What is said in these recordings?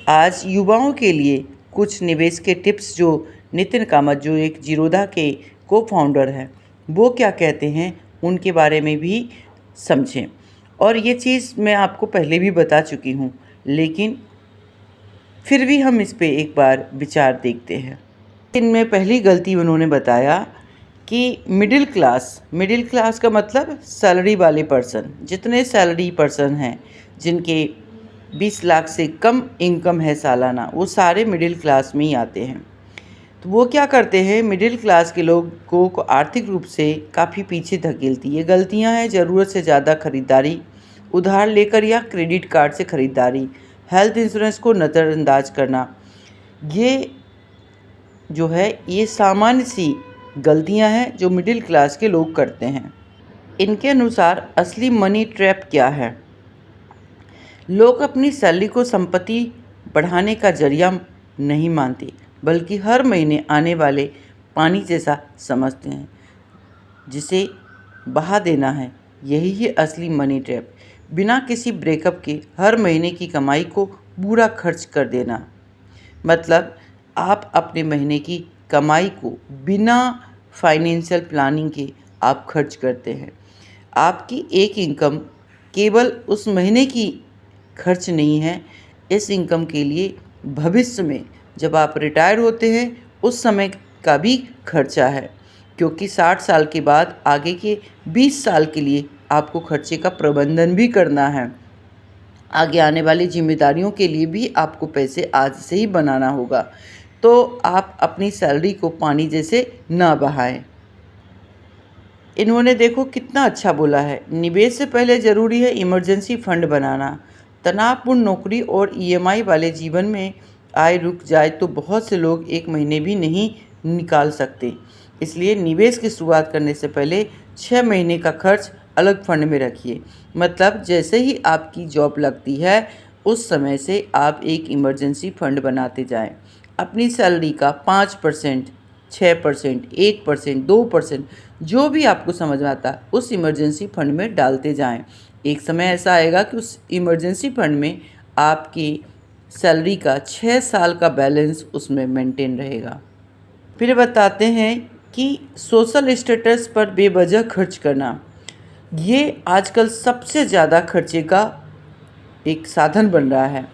आज युवाओं के लिए कुछ निवेश के टिप्स जो नितिन कामत जो एक जीरोधा के को फाउंडर हैं, वो क्या कहते हैं उनके बारे में भी समझें। और ये चीज़ मैं आपको पहले भी बता चुकी हूँ, लेकिन फिर भी हम इस पे एक बार विचार देखते हैं। इनमें पहली गलती उन्होंने बताया कि मिडिल क्लास का मतलब सैलरी वाले पर्सन, जितने सैलरी पर्सन हैं जिनके 20 लाख से कम इनकम है सालाना, वो सारे मिडिल क्लास में ही आते हैं। तो वो क्या करते हैं, मिडिल क्लास के लोगों को आर्थिक रूप से काफ़ी पीछे धकेलती ये गलतियां हैं। ज़रूरत से ज़्यादा खरीदारी, उधार लेकर या क्रेडिट कार्ड से खरीदारी, हेल्थ इंश्योरेंस को नज़रअंदाज करना, ये जो है ये सामान्य सी गलतियां हैं जो मिडिल क्लास के लोग करते हैं। इनके अनुसार असली मनी ट्रैप क्या है? लोग अपनी सैलरी को संपत्ति बढ़ाने का जरिया नहीं मानते, बल्कि हर महीने आने वाले पानी जैसा समझते हैं, जिसे बहा देना है। यही है असली मनी ट्रैप। बिना किसी ब्रेकअप के हर महीने की कमाई को पूरा खर्च कर देना, मतलब आप अपने महीने की कमाई को बिना फाइनेंशियल प्लानिंग के आप खर्च करते हैं। आपकी एक इनकम केवल उस महीने की खर्च नहीं है, इस इनकम के लिए भविष्य में जब आप रिटायर होते हैं उस समय का भी खर्चा है, क्योंकि 60 साल के बाद आगे के 20 साल के लिए आपको खर्चे का प्रबंधन भी करना है। आगे आने वाली जिम्मेदारियों के लिए भी आपको पैसे आज से ही बनाना होगा। तो आप अपनी सैलरी को पानी जैसे ना बहाएं। इन्होंने देखो कितना अच्छा बोला है, निवेश से पहले ज़रूरी है इमरजेंसी फंड बनाना। तनावपूर्ण नौकरी और ईएमआई वाले जीवन में आय रुक जाए तो बहुत से लोग एक महीने भी नहीं निकाल सकते। इसलिए निवेश की शुरुआत करने से पहले 6 महीने का खर्च अलग फंड में रखिए। मतलब जैसे ही आपकी जॉब लगती है उस समय से आप एक इमरजेंसी फंड बनाते जाएं। अपनी सैलरी का 5%, 6%, 1%, 2% जो भी आपको समझ में आता है उस इमरजेंसी फंड में डालते जाएं। एक समय ऐसा आएगा कि उस इमरजेंसी फंड में आपकी सैलरी का 6 साल का बैलेंस उसमें मेंटेन रहेगा। फिर बताते हैं कि सोशल स्टेटस पर बेवजह खर्च करना, ये आजकल सबसे ज़्यादा खर्चे का एक साधन बन रहा है।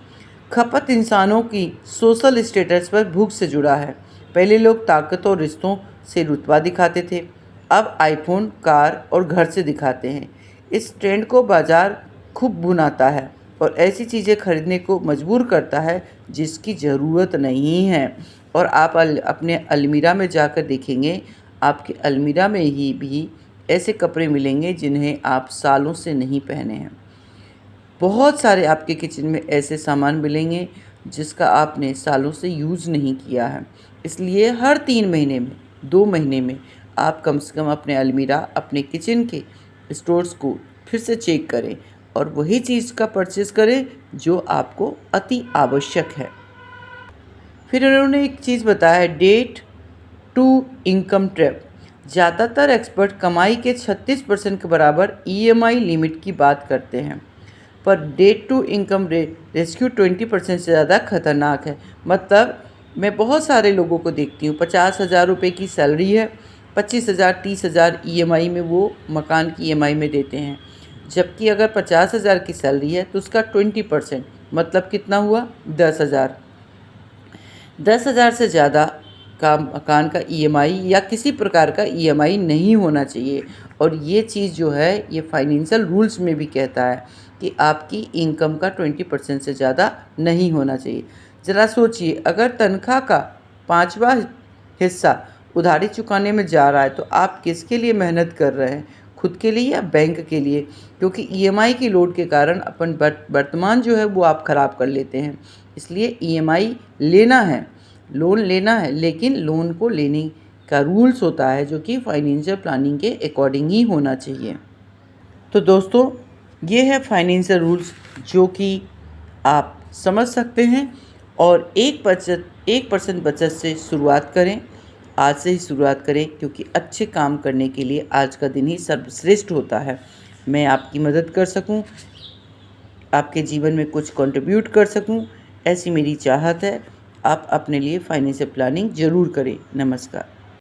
खपत इंसानों की सोशल स्टेटस पर भूख से जुड़ा है। पहले लोग ताकत और रिश्तों से रुतबा दिखाते थे, अब आईफोन, कार और घर से दिखाते हैं। इस ट्रेंड को बाजार खूब भुनाता है और ऐसी चीज़ें खरीदने को मजबूर करता है जिसकी ज़रूरत नहीं है। और आप अपने अलमीरा में जाकर देखेंगे, आपके अलमीरा में ही भी ऐसे कपड़े मिलेंगे जिन्हें आप सालों से नहीं पहने हैं। बहुत सारे आपके किचन में ऐसे सामान मिलेंगे जिसका आपने सालों से यूज़ नहीं किया है। इसलिए हर 3 महीने में, 2 महीने में आप कम से कम अपने अलमीरा, अपने किचन के स्टोर्स को फिर से चेक करें और वही चीज़ का परचेज़ करें जो आपको अति आवश्यक है। फिर उन्होंने एक चीज़ बताया है, डेट टू इनकम ट्रैप। ज़्यादातर एक्सपर्ट कमाई के 36% के बराबर ईएमआई लिमिट की बात करते हैं, पर डेट टू इनकम रेस्क्यू 20% से ज़्यादा खतरनाक है। मतलब मैं बहुत सारे लोगों को देखती हूँ, 50,000 रुपये की सैलरी है, 25,000, 30,000 ईएमआई में वो मकान की ईएमआई में देते हैं। जबकि अगर 50,000 की सैलरी है तो उसका 20% मतलब कितना हुआ, 10,000। 10,000 से ज़्यादा का मकान का ईएमआई या किसी प्रकार का ईएमआई नहीं होना चाहिए। और ये चीज़ जो है ये फाइनेंशियल रूल्स में भी कहता है कि आपकी इनकम का 20% से ज़्यादा नहीं होना चाहिए। ज़रा सोचिए, अगर तनख्वाह का 5वां हिस्सा उधारी चुकाने में जा रहा है तो आप किसके लिए मेहनत कर रहे हैं, खुद के लिए या बैंक के लिए? क्योंकि ईएमआई की लोड के कारण अपन वर्तमान जो है वो आप ख़राब कर लेते हैं। इसलिए ईएमआई लेना है, लोन लेना है, लेकिन लोन को लेने का रूल्स होता है जो कि फाइनेंशियल प्लानिंग के अकॉर्डिंग ही होना चाहिए। तो दोस्तों, ये है फाइनेंशियल रूल्स जो कि आप समझ सकते हैं। और 1% बचत से शुरुआत करें, आज से ही शुरुआत करें, क्योंकि अच्छे काम करने के लिए आज का दिन ही सर्वश्रेष्ठ होता है। मैं आपकी मदद कर सकूं, आपके जीवन में कुछ कंट्रीब्यूट कर सकूं, ऐसी मेरी चाहत है। आप अपने लिए फाइनेंशियल प्लानिंग ज़रूर करें। नमस्कार।